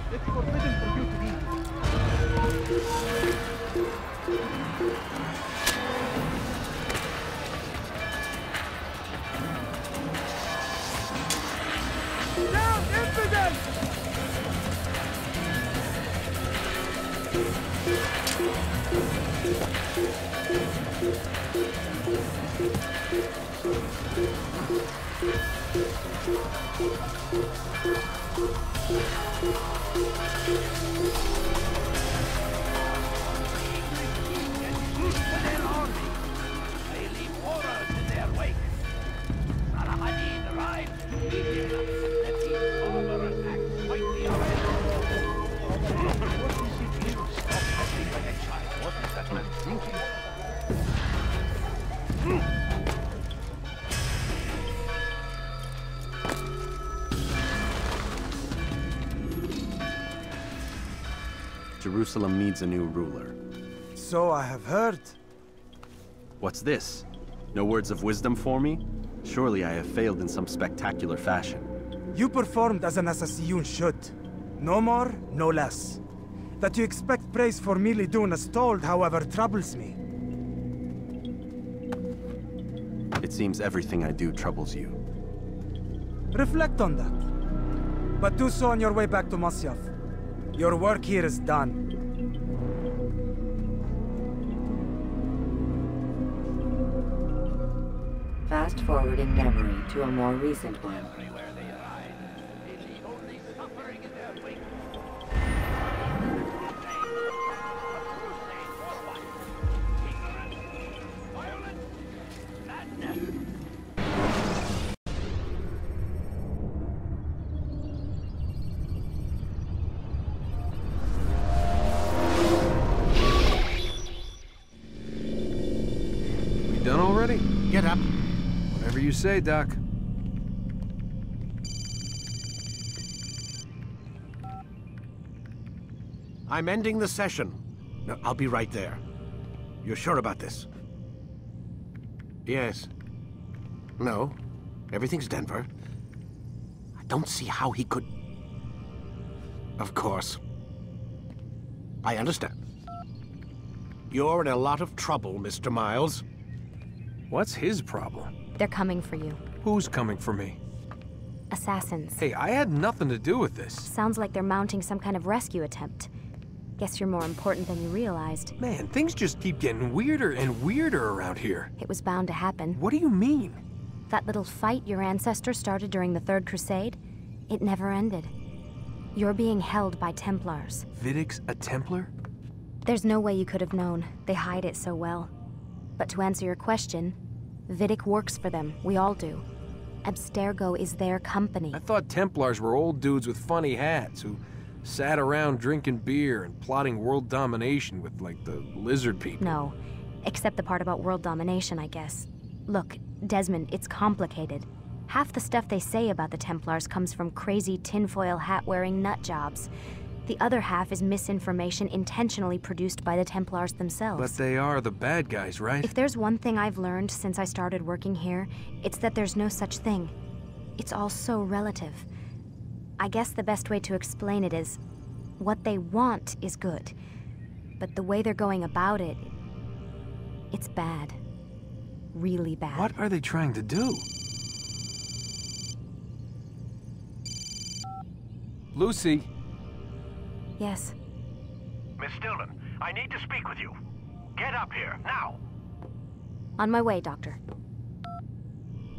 It's forbidden for you to be. Down, infidels! Jerusalem needs a new ruler. So I have heard. What's this? No words of wisdom for me? Surely I have failed in some spectacular fashion. You performed as an Assassiyun should. No more, no less. That you expect praise for merely doing as told, however, troubles me. It seems everything I do troubles you. Reflect on that. But do so on your way back to Masyaf. Your work here is done. Fast-forwarding memory to a more recent one. We done already? Get up. Whatever you say, Doc. I'm ending the session. No, I'll be right there. You're sure about this? Yes. No. Everything's Denver. I don't see how he could... Of course. I understand. You're in a lot of trouble, Mr. Miles. What's his problem? They're coming for you. Who's coming for me? Assassins. Hey, I had nothing to do with this. Sounds like they're mounting some kind of rescue attempt. Guess you're more important than you realized. Man, things just keep getting weirder and weirder around here. It was bound to happen. What do you mean? That little fight your ancestors started during the Third Crusade, it never ended. You're being held by Templars. Vidic's a Templar? There's no way you could have known. They hide it so well. But to answer your question, Vidic works for them. We all do. Abstergo is their company. I thought Templars were old dudes with funny hats who sat around drinking beer and plotting world domination with, like, the lizard people. No, except the part about world domination, I guess. Look, Desmond, it's complicated. Half the stuff they say about the Templars comes from crazy tinfoil hat-wearing nut jobs. The other half is misinformation intentionally produced by the Templars themselves. But they are the bad guys, right? If there's one thing I've learned since I started working here, it's that there's no such thing. It's all so relative. I guess the best way to explain it is, what they want is good. But the way they're going about it, it's bad. Really bad. What are they trying to do? Lucy. Yes. Miss Stillman, I need to speak with you. Get up here, now! On my way, Doctor.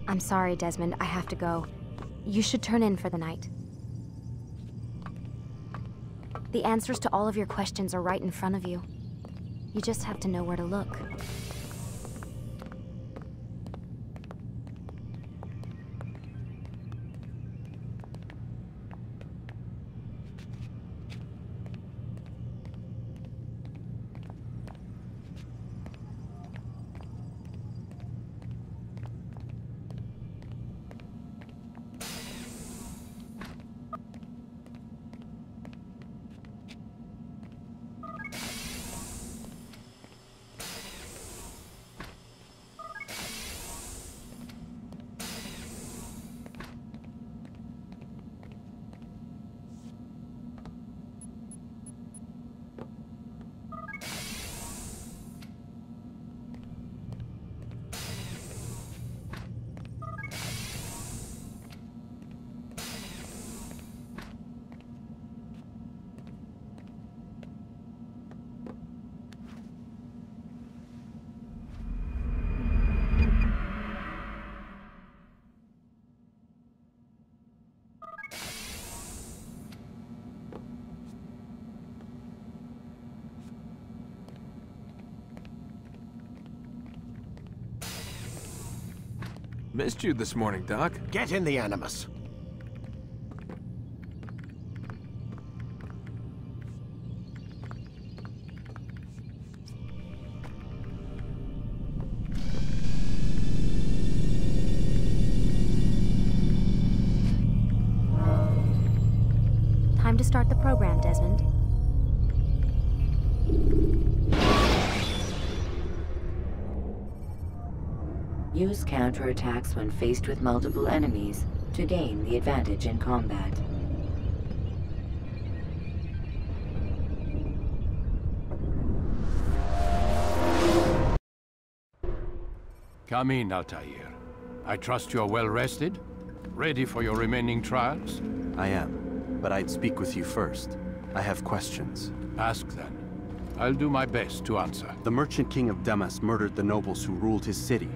I'm sorry, Desmond. I have to go. You should turn in for the night. The answers to all of your questions are right in front of you. You just have to know where to look. Missed you this morning, Doc. Get in the Animus. Time to start the program, Desmond. Use counterattacks when faced with multiple enemies to gain the advantage in combat. Come in, Altair. I trust you're well rested? Ready for your remaining trials? I am, but I'd speak with you first. I have questions. Ask then. I'll do my best to answer. The Merchant King of Damas murdered the nobles who ruled his city.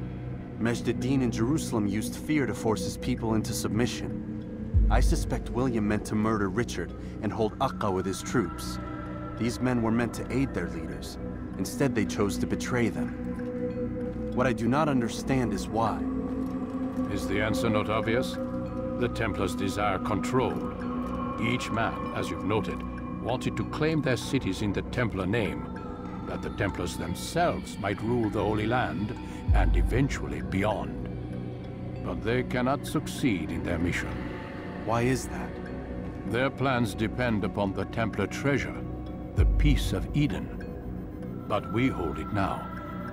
Majd ad-Din in Jerusalem used fear to force his people into submission. I suspect William meant to murder Richard and hold Akka with his troops. These men were meant to aid their leaders. Instead, they chose to betray them. What I do not understand is why. Is the answer not obvious? The Templars desire control. Each man, as you've noted, wanted to claim their cities in the Templar name, that the Templars themselves might rule the Holy Land and eventually beyond. But they cannot succeed in their mission. Why is that? Their plans depend upon the Templar treasure, the Peace of Eden. But we hold it now,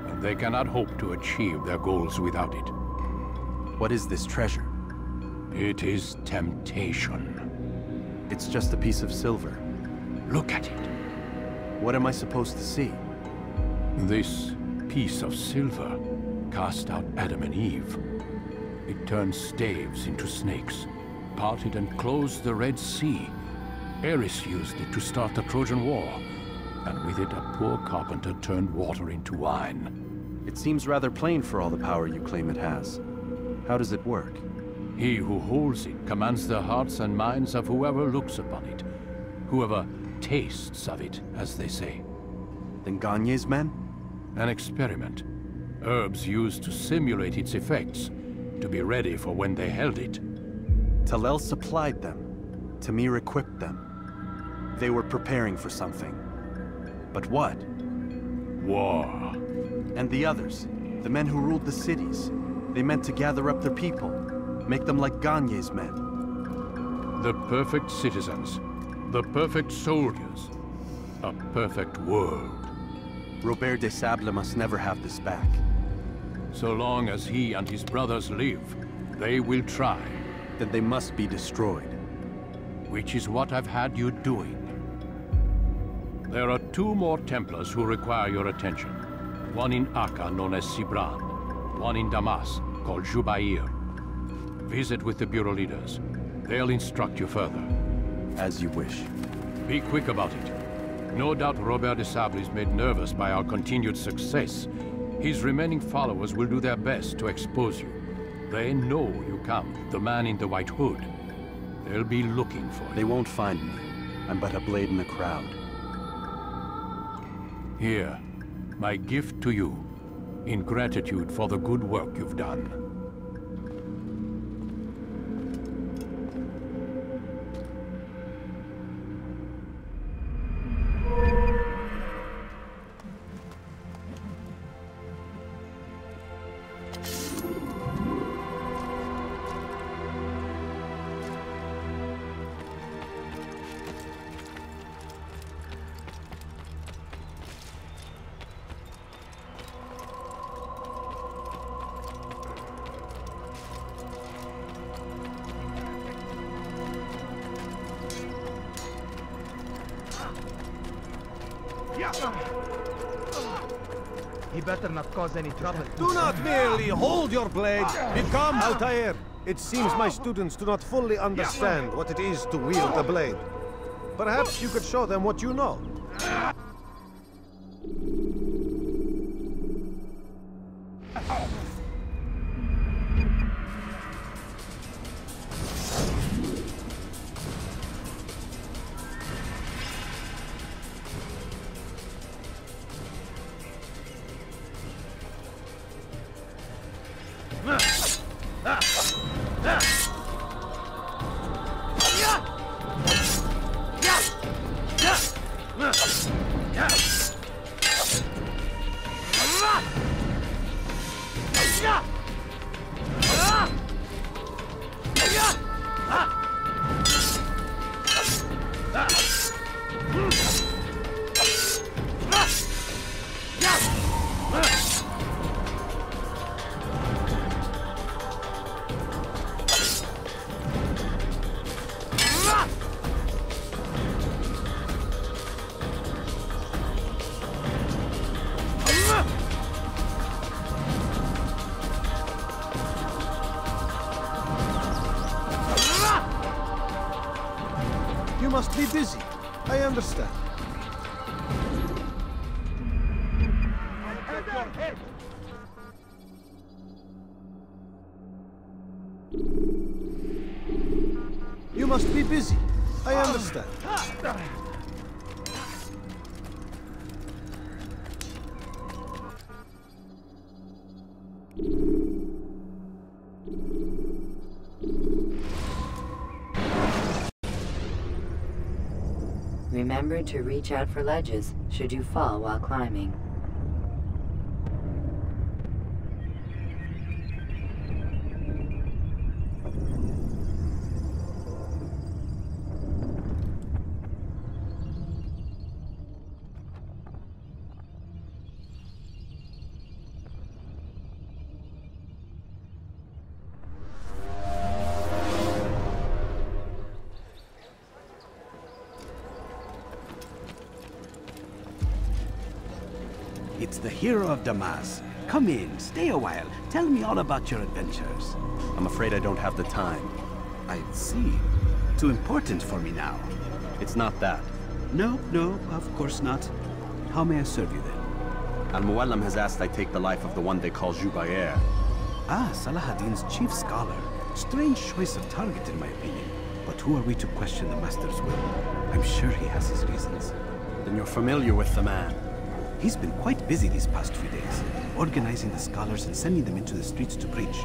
and they cannot hope to achieve their goals without it. What is this treasure? It is temptation. It's just a piece of silver. Look at it. What am I supposed to see? This piece of silver cast out Adam and Eve. It turned staves into snakes, parted and closed the Red Sea. Ares used it to start the Trojan War, and with it a poor carpenter turned water into wine. It seems rather plain for all the power you claim it has. How does it work? He who holds it commands the hearts and minds of whoever looks upon it, whoever tastes of it, as they say. Then Gagne's men? An experiment. Herbs used to simulate its effects, to be ready for when they held it. Talel supplied them. Tamir equipped them. They were preparing for something. But what? War. And the others, the men who ruled the cities, they meant to gather up their people, make them like Gagne's men. The perfect citizens, the perfect soldiers, a perfect world. Robert de Sable must never have this back. So long as he and his brothers live, they will try. Then they must be destroyed. Which is what I've had you doing. There are 2 more Templars who require your attention. One in Akka, known as Sibran. One in Damas, called Jubair. Visit with the Bureau leaders. They'll instruct you further. As you wish. Be quick about it. No doubt Robert de Sable is made nervous by our continued success. His remaining followers will do their best to expose you. They know you come, the man in the white hood. They'll be looking for you. They won't find me. I'm but a blade in the crowd. Here, my gift to you, in gratitude for the good work you've done. He better not cause any trouble. Do not merely hold your blade. Become Altair. It seems my students do not fully understand what it is to wield a blade. Perhaps you could show them what you know. You must be busy. I understand. You must be busy. I understand. Remember to reach out for ledges should you fall while climbing. It's the hero of Damas. Come in, stay a while. Tell me all about your adventures. I'm afraid I don't have the time. I see. Too important for me now. It's not that. No, of course not. How may I serve you then? Al-Muallim has asked I take the life of the one they call Jubair. Ah, Saladin's chief scholar. Strange choice of target in my opinion. But who are we to question the Master's will? I'm sure he has his reasons. Then you're familiar with the man. He's been quite busy these past few days, organizing the scholars and sending them into the streets to preach.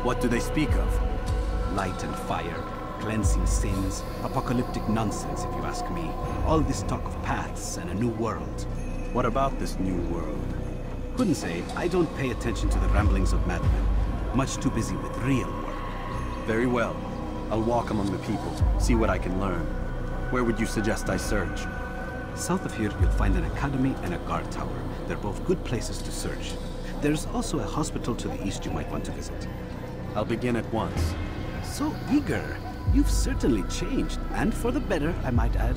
What do they speak of? Light and fire, cleansing sins, apocalyptic nonsense if you ask me. All this talk of paths and a new world. What about this new world? Couldn't say. I don't pay attention to the ramblings of madmen. Much too busy with real work. Very well. I'll walk among the people, see what I can learn. Where would you suggest I search? South of here, you'll find an academy and a guard tower. They're both good places to search. There's also a hospital to the east you might want to visit. I'll begin at once. So eager. You've certainly changed, and for the better, I might add.